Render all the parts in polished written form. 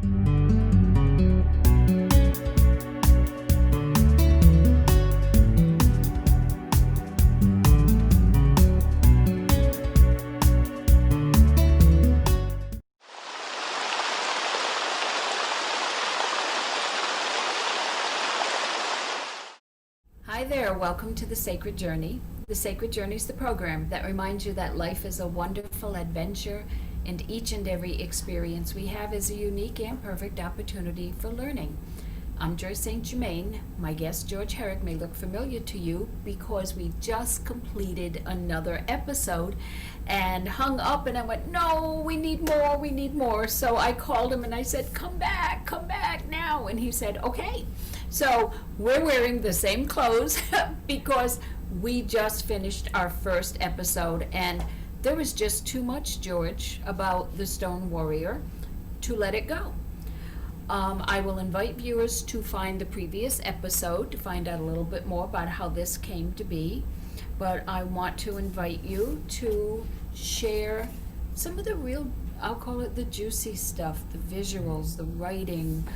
Hi there, welcome to The Sacred Journey. The Sacred Journey is the program that reminds you that life is a wonderful adventure and each and every experience we have is a unique and perfect opportunity for learning. I'm Joyce St. Germain. My guest, George Herrick, may look familiar to you because we just completed another episode and hung up, and I went, no, we need more. So I called him and I said, come back now. And he said, okay. So we're wearing the same clothes because we just finished our first episode, and there was just too much, George, about the Stone Warrior to let it go. I will invite viewers to find the previous episode to find out a little bit more about how this came to be. But I want to invite you to share some of the real, I'll call it the juicy stuff, the visuals, the writing.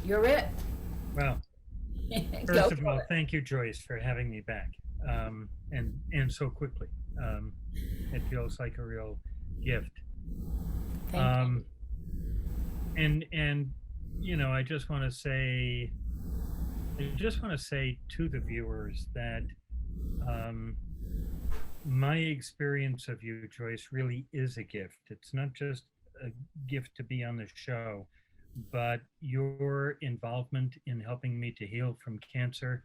You're it. Well, first of all, thank you, Joyce, for having me back, and so quickly. It feels like a real gift. Thank you. And you know, I just want to say to the viewers that my experience of you, Joyce, really is a gift. It's not just a gift to be on the show, but your involvement in helping me to heal from cancer,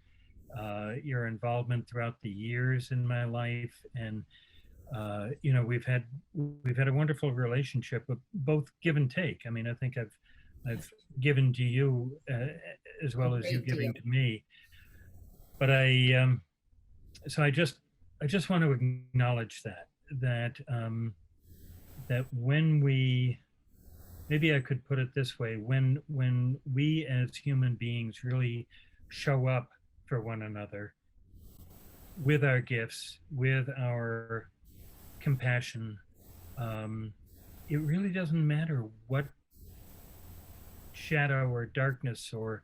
your involvement throughout the years in my life, and you know, we've had a wonderful relationship, with both give and take. I mean, I think I've given to you as well as you giving to me. But so I just want to acknowledge that when we, maybe I could put it this way, when we as human beings really show up for one another with our gifts, with our compassion, it really doesn't matter what shadow or darkness or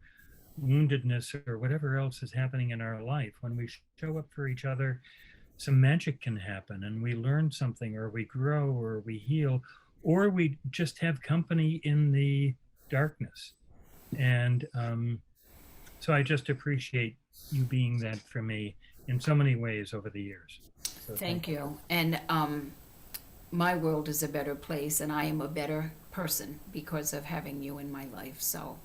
woundedness or whatever else is happening in our life. When we show up for each other, some magic can happen, and we learn something, or we grow, or we heal, or we just have company in the darkness. And so I just appreciate you being that for me in so many ways over the years. So Thank you. And my world is a better place, and I am a better person because of having you in my life. So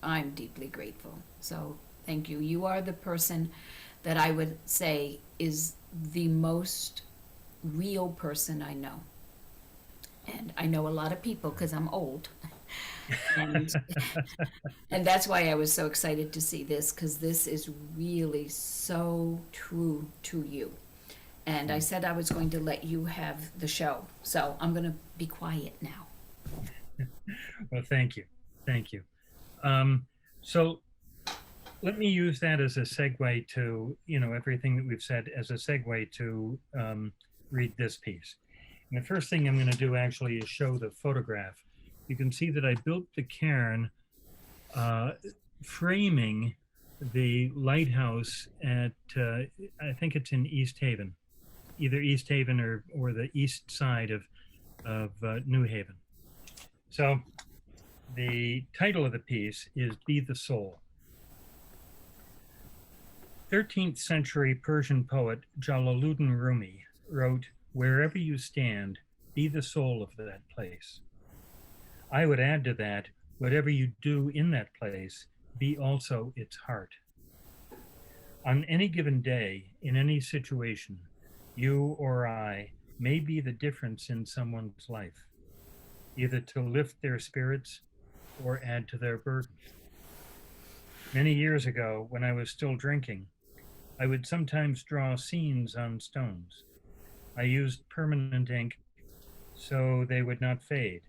I'm deeply grateful. So thank you. You are the person that I would say is the most real person I know. And I know a lot of people because I'm old. and, and that's why I was so excited to see this, because this is really so true to you. And I said I was going to let you have the show. So I'm going to be quiet now. Well, thank you. Thank you. So let me use that as a segue to, you know, everything that we've said as a segue to read this piece. And the first thing I'm going to do actually is show the photograph. You can see that I built the cairn framing the lighthouse at, I think it's in East Haven, either East Haven or the east side of New Haven. So the title of the piece is Be the Soul. 13th century Persian poet Jalaluddin Rumi wrote, "Wherever you stand, be the soul of that place." I would add to that, whatever you do in that place, be also its heart. On any given day, in any situation, you or I may be the difference in someone's life, either to lift their spirits or add to their burden. Many years ago, when I was still drinking, I would sometimes draw scenes on stones. I used permanent ink so they would not fade,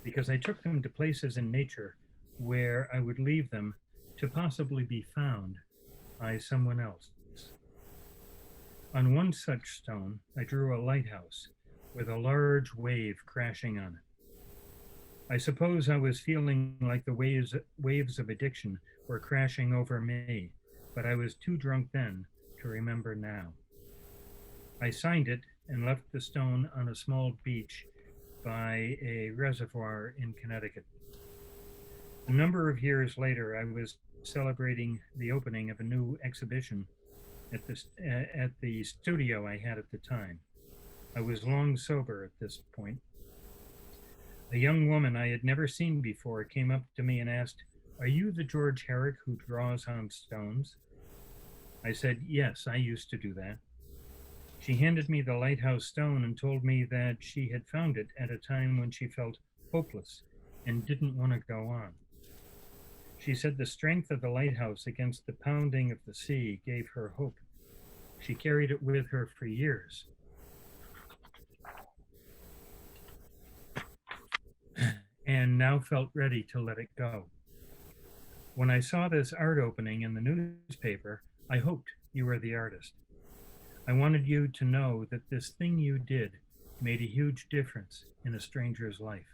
because I took them to places in nature where I would leave them to possibly be found by someone else. On one such stone, I drew a lighthouse with a large wave crashing on it. I suppose I was feeling like the waves of addiction were crashing over me, but I was too drunk then to remember now. I signed it and left the stone on a small beach by a reservoir in Connecticut. A number of years later, I was celebrating the opening of a new exhibition at the studio I had at the time. I was long sober at this point. A young woman I had never seen before came up to me and asked, "Are you the George Herrick who draws on stones?" I said, "Yes, I used to do that." She handed me the lighthouse stone and told me that she had found it at a time when she felt hopeless and didn't want to go on. She said the strength of the lighthouse against the pounding of the sea gave her hope. She carried it with her for years. And now felt ready to let it go. When I saw this art opening in the newspaper, I hoped you were the artist. I wanted you to know that this thing you did made a huge difference in a stranger's life.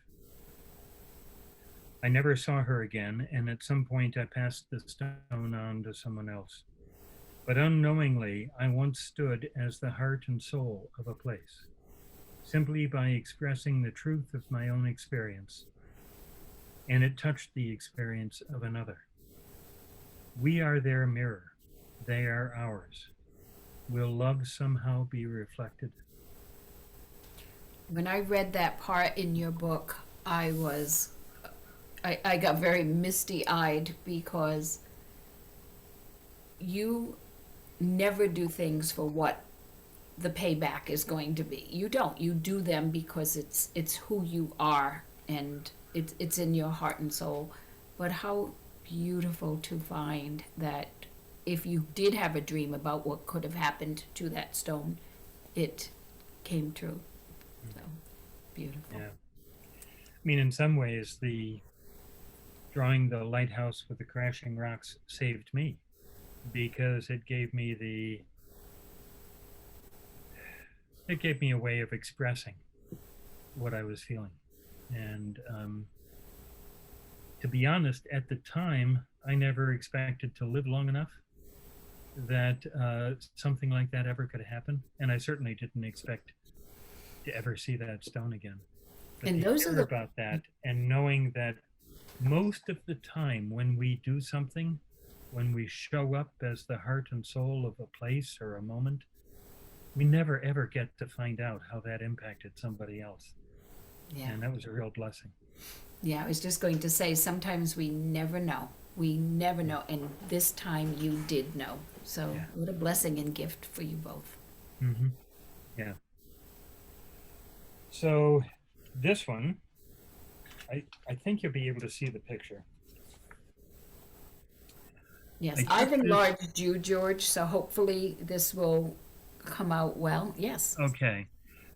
I never saw her again, and at some point I passed the stone on to someone else. But unknowingly, I once stood as the heart and soul of a place, simply by expressing the truth of my own experience, and it touched the experience of another. We are their mirror, they are ours. Will love somehow be reflected? When I read that part in your book, I got very misty-eyed because you never do things for what the payback is going to be. You don't. You do them because it's who you are, and it's in your heart and soul. But how beautiful to find that if you did have a dream about what could have happened to that stone, it came true. So beautiful. Yeah. I mean, in some ways, the drawing the lighthouse with the crashing rocks saved me because it gave me a way of expressing what I was feeling. And to be honest, at the time, I never expected to live long enough that something like that ever could happen. And I certainly didn't expect to ever see that stone again. But And to those are hear the about that and knowing that most of the time when we do something, when we show up as the heart and soul of a place or a moment, we never ever get to find out how that impacted somebody else. yeah. And that was a real blessing. Yeah, I was just going to say sometimes we never know. We never know, and this time you did know. So Yeah. what a blessing and gift for you both. Mm-hmm. Yeah. So this one, I think you'll be able to see the picture. Yes, I I've took this- enlarged you, George, so hopefully this will come out well. Yes. Okay.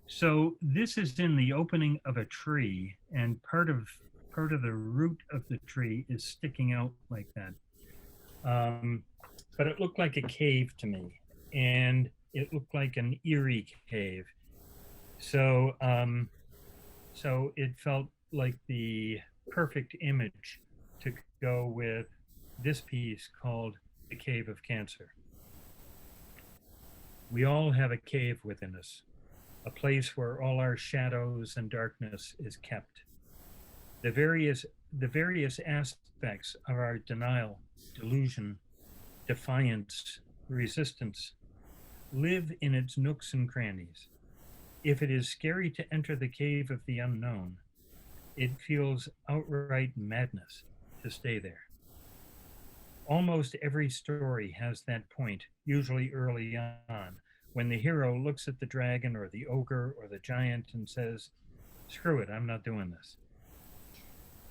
So this is in the opening of a tree, and part of the root of the tree is sticking out like that. But it looked like a cave to me, and it looked like an eerie cave. So so it felt like the perfect image to go with this piece called The Cave of Cancer. We all have a cave within us, a place where all our shadows and darkness is kept. The various aspects of our denial, delusion, defiance, resistance live in its nooks and crannies. If it is scary to enter the cave of the unknown, it feels outright madness to stay there. Almost every story has that point, usually early on, when the hero looks at the dragon or the ogre or the giant and says, "Screw it, I'm not doing this."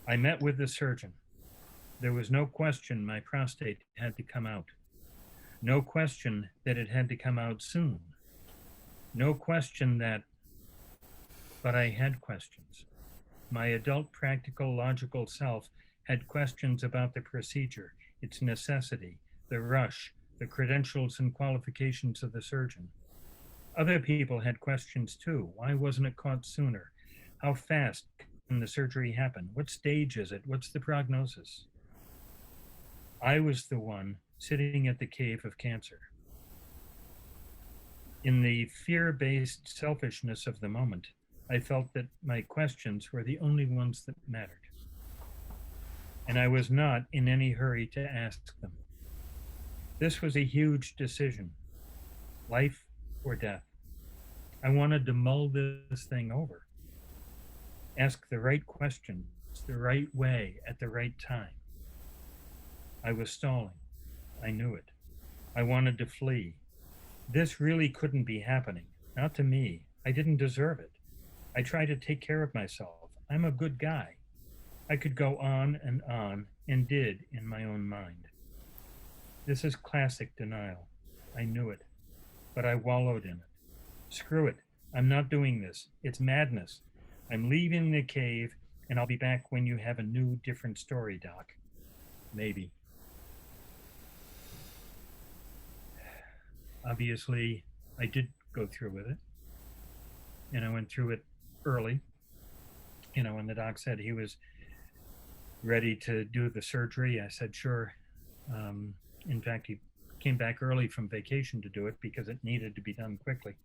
I met with the surgeon. There was no question my prostate had to come out. No question that it had to come out soon. No question that, but I had questions. My adult, practical, logical self had questions about the procedure, its necessity, the rush, the credentials and qualifications of the surgeon. Other people had questions too. Why wasn't it caught sooner? How fast the surgery happen? What stage is it? What's the prognosis? I was the one sitting at the cave of cancer. In the fear-based selfishness of the moment, I felt that my questions were the only ones that mattered. And I was not in any hurry to ask them. This was a huge decision, life or death. I wanted to mull this thing over, ask the right questions the right way at the right time. I was stalling. I knew it. I wanted to flee. This really couldn't be happening. Not to me. I didn't deserve it. I tried to take care of myself. I'm a good guy. I could go on, and did in my own mind. This is classic denial. I knew it, but I wallowed in it. Screw it. I'm not doing this. It's madness. I'm leaving the cave, and I'll be back when you have a new, different story, Doc. Maybe. Obviously, I did go through with it, and I went through it early. When the doc said he was ready to do the surgery, I said, sure. In fact, he came back early from vacation to do it because it needed to be done quickly.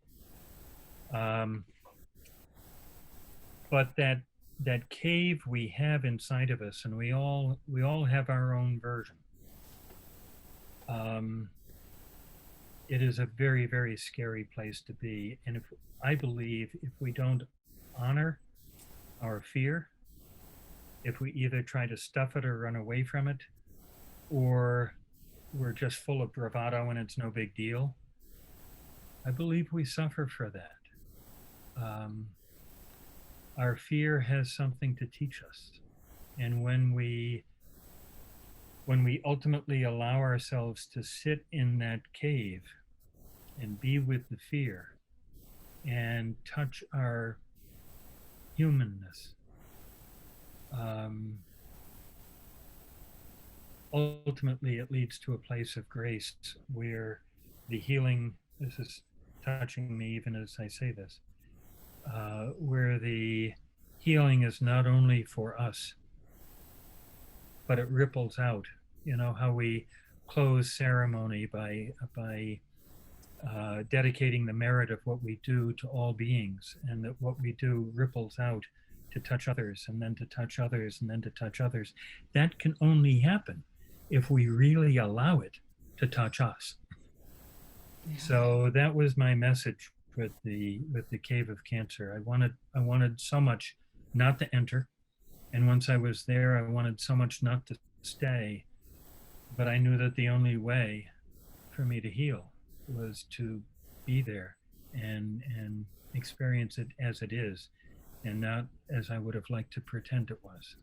But that cave we have inside of us, and we all have our own version. It is a very, very scary place to be. And I believe if we don't honor our fear, if we either try to stuff it or run away from it, or we're just full of bravado and it's no big deal, I believe we suffer for that. Our fear has something to teach us. And when we ultimately allow ourselves to sit in that cave and be with the fear and touch our humanness, ultimately it leads to a place of grace where the healing, this is touching me even as I say this, where the healing is not only for us, but it ripples out. How we close ceremony by dedicating the merit of what we do to all beings, and that what we do ripples out to touch others, and then to touch others, and then to touch others. That can only happen if we really allow it to touch us. Yeah. So that was my message with the Cave of Cancer. I wanted so much not to enter, and once I was there, I wanted so much not to stay. But I knew that the only way for me to heal was to be there and experience it as it is, and not as I would have liked to pretend it was.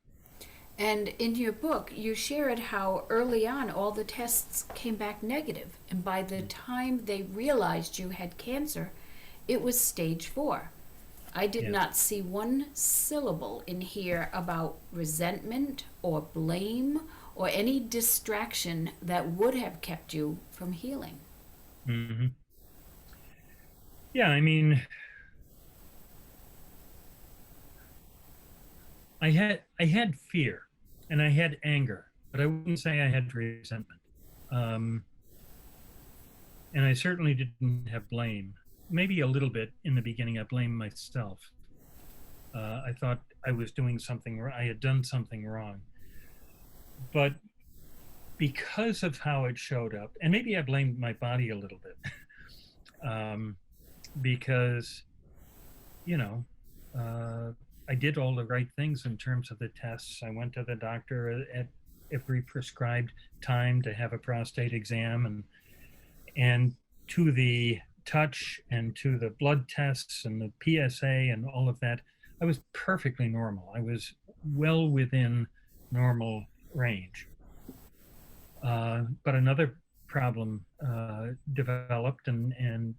And in your book, you shared how early on all the tests came back negative, and by the time they realized you had cancer, it was stage 4. I did not see one syllable in here about resentment or blame or any distraction that would have kept you from healing. Mm-hmm. Yeah, I mean, I had fear and I had anger, but I wouldn't say I had resentment. And I certainly didn't have blame. Maybe a little bit in the beginning. I blamed myself. I thought I was doing something, I had done something wrong. But because of how it showed up, and maybe I blamed my body a little bit, because, I did all the right things in terms of the tests. I went to the doctor at every prescribed time to have a prostate exam, and to the touch and to the blood tests and the PSA and all of that, I was perfectly normal. I was well within normal range. But another problem developed, and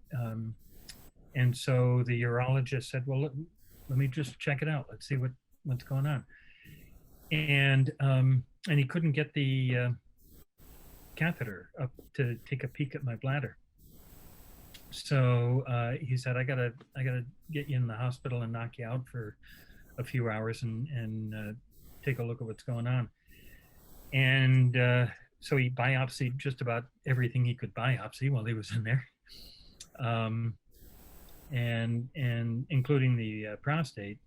so the urologist said, well, let me just check it out. Let's see what's going on. And he couldn't get the catheter up to take a peek at my bladder. So he said, I gotta get you in the hospital and knock you out for a few hours and take a look at what's going on. And so he biopsied just about everything he could biopsy while he was in there, and including the prostate.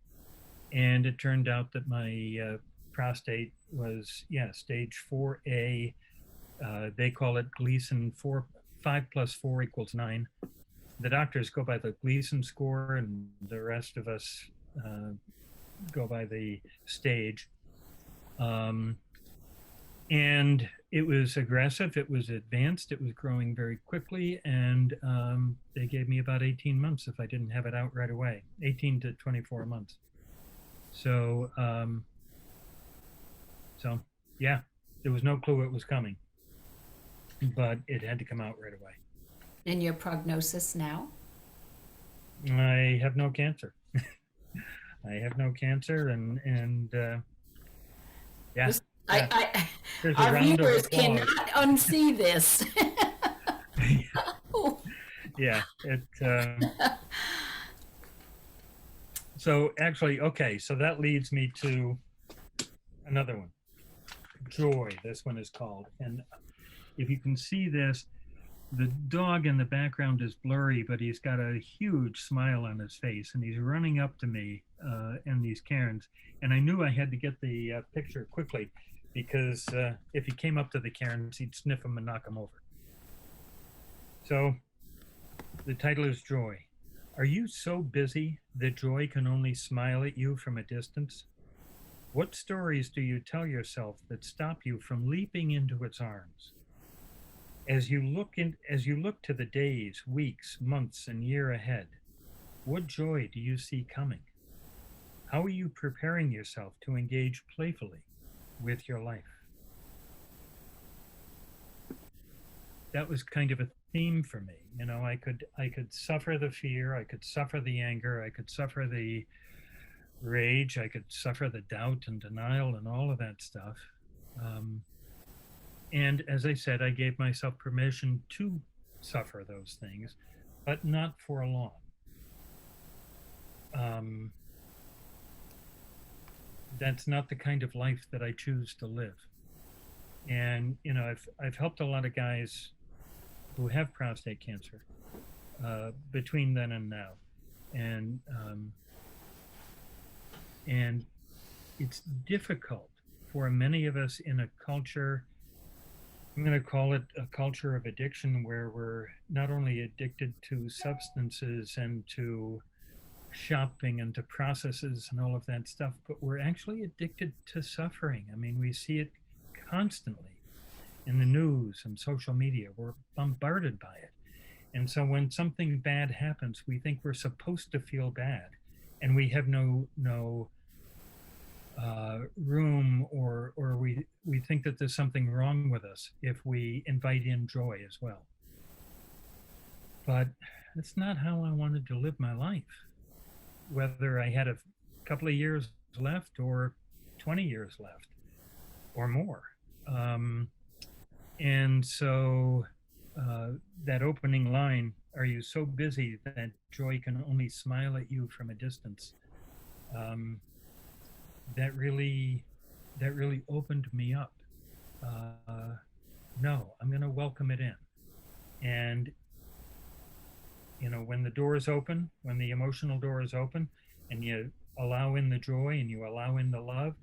And it turned out that my prostate was, stage 4A. They call it Gleason 4. 5 + 4 = 9. The doctors go by the Gleason score, and the rest of us go by the stage. And it was aggressive, it was advanced, it was growing very quickly, and they gave me about 18 months if I didn't have it out right away, 18 to 24 months. So, yeah, there was no clue it was coming, but it had to come out right away. And your prognosis now? I have no cancer. I have no cancer, and yeah. Our viewers cannot unsee this. Yeah, so actually, okay, so that leads me to another one. Joy, this one is called. And if you can see this, the dog in the background is blurry, but he's got a huge smile on his face, and he's running up to me in these cairns. And I knew I had to get the picture quickly, because if he came up to the cairns, he'd sniff them and knock them over. So the title is Joy. Are you so busy that joy can only smile at you from a distance? What stories do you tell yourself that stop you from leaping into its arms? As you look to the days, weeks, months, and year ahead, what joy do you see coming? How are you preparing yourself to engage playfully with your life? That was kind of a theme for me. You know, I could suffer the fear, I could suffer the anger, I could suffer the rage, I could suffer the doubt and denial and all of that stuff. And as I said, I gave myself permission to suffer those things, but not for long. That's not the kind of life that I choose to live. And, you know, I've helped a lot of guys who have prostate cancer between then and now. And it's difficult for many of us in a culture, I'm going to call it a culture of addiction, where we're not only addicted to substances and to shopping and to processes and all of that stuff, but we're actually addicted to suffering. I mean, we see it constantly in the news and social media. We're bombarded by it. And so when something bad happens, we think we're supposed to feel bad, and we have no room, or we think that there's something wrong with us if we invite in joy as well. But that's not how I wanted to live my life, whether I had a couple of years left or 20 years left or more. And so that opening line, are you so busy that joy can only smile at you from a distance? That really opened me up. No, I'm going to welcome it in. And, you know, when the door is open, when the emotional door is open, and you allow in the joy and you allow in the love,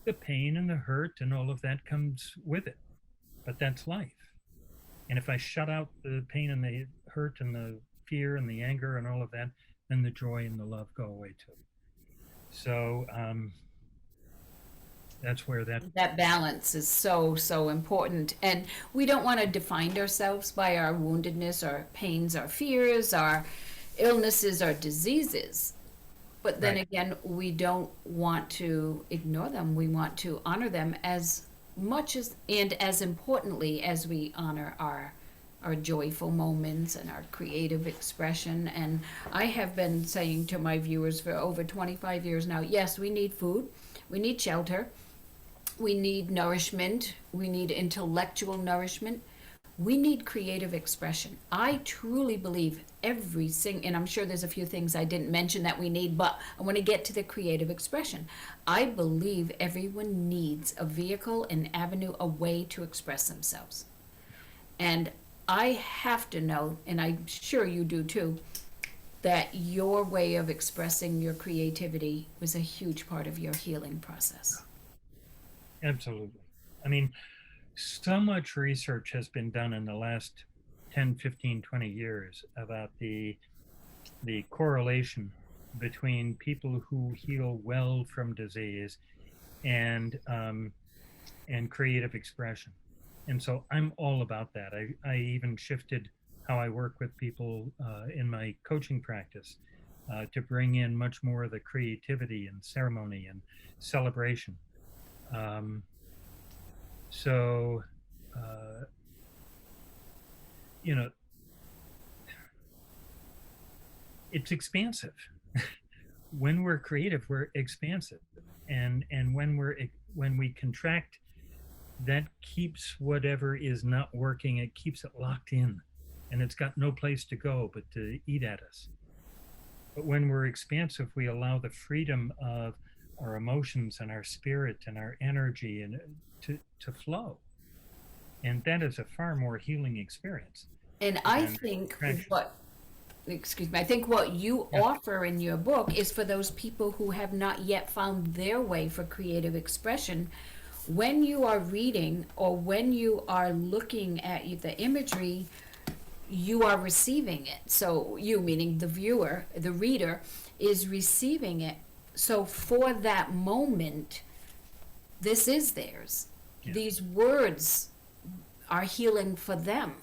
the pain and the hurt and all of that comes with it. But that's life. And if I shut out the pain and the hurt and the fear and the anger and all of that, then the joy and the love go away too. So that's where that balance is so important. And we don't want to define ourselves by our woundedness, our pains, our fears, our illnesses, our diseases. But then again, we don't want to ignore them. We want to honor them as much as, and as importantly, as we honor our joyful moments and our creative expression. And I have been saying to my viewers for over 25 years now, yes, we need food, we need shelter, we need nourishment, we need intellectual nourishment, we need creative expression. I truly believe and I'm sure there's a few things I didn't mention that we need, but I want to get to the creative expression. I believe everyone needs a vehicle, an avenue, a way to express themselves. And I have to know, and I'm sure you do too, that your way of expressing your creativity was a huge part of your healing process. Absolutely. I mean, so much research has been done in the last 10, 15, 20 years about the correlation between people who heal well from disease and creative expression. And so I'm all about that. I even shifted how I work with people in my coaching practice to bring in much more of the creativity and ceremony and celebration. So, you know, it's expansive. When we're creative, we're expansive, and when we contract, that keeps whatever is not working. It keeps it locked in, and it's got no place to go but to eat at us. But when we're expansive, we allow the freedom of our emotions and our spirit and our energy and to flow, and that is a far more healing experience. And I think I think what you offer in your book is for those people who have not yet found their way for creative expression. When you are reading or when you are looking at the imagery, you are receiving it. So you, meaning the viewer, the reader, is receiving it. So for that moment, this is theirs. Yeah. These words are healing for them.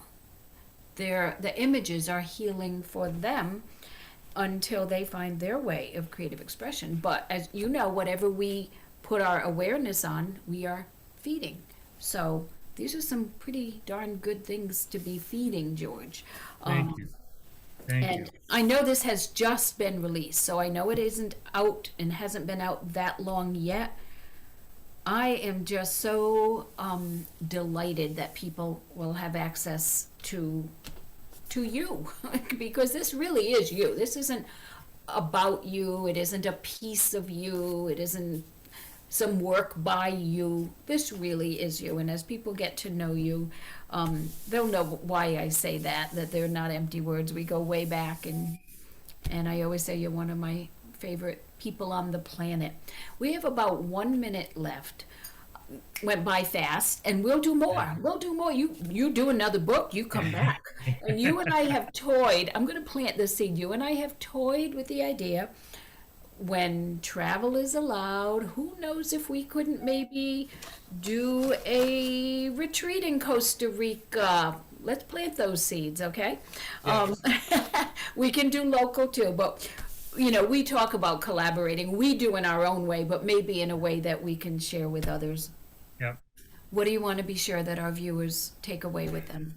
The images are healing for them until they find their way of creative expression. But as you know, whatever we put our awareness on, we are feeding. So these are some pretty darn good things to be feeding, George. Thank you. Thank you. I know this has just been released, so I know it isn't out and hasn't been out that long yet. I am just so delighted that people will have access to you because this really is you. This isn't about you. It isn't a piece of you. It isn't some work by you. This really is you. And as people get to know you, they'll know why I say that they're not empty words. We go way back, and I always say you're one of my favorite people on the planet. We have about 1 minute left. Went by fast, and we'll do more. We'll do more. You do another book, you come back. And you and I have toyed, I'm going to plant this seed. You and I have toyed with the idea, when travel is allowed, who knows if we couldn't maybe do a retreat in Costa Rica. Let's plant those seeds, okay? Yes. We can do local too, but we talk about collaborating. We do in our own way, but maybe in a way that we can share with others. Yeah. What do you want to be sure that our viewers take away with them?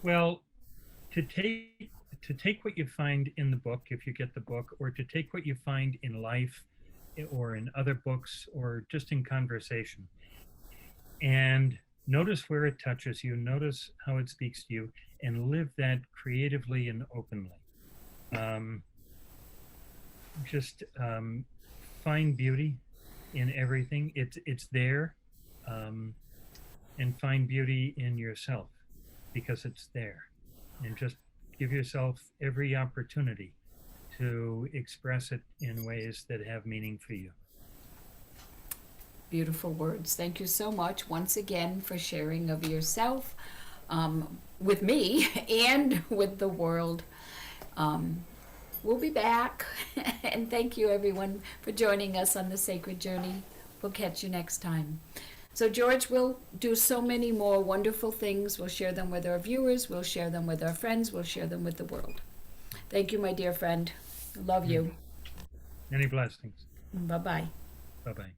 Well, to take what you find in the book, if you get the book, or to take what you find in life or in other books or just in conversation, and notice where it touches you, notice how it speaks to you, and live that creatively and openly. Just find beauty in everything. It's there, and find beauty in yourself because it's there, and just give yourself every opportunity to express it in ways that have meaning for you. Beautiful words. Thank you so much once again for sharing of yourself with me and with the world. We'll be back. And thank you, everyone, for joining us on the Sacred Journey. We'll catch you next time. So, George, we'll do so many more wonderful things. We'll share them with our viewers. We'll share them with our friends. We'll share them with the world. Thank you, my dear friend. Love you. Many blessings. Bye-bye. Bye-bye.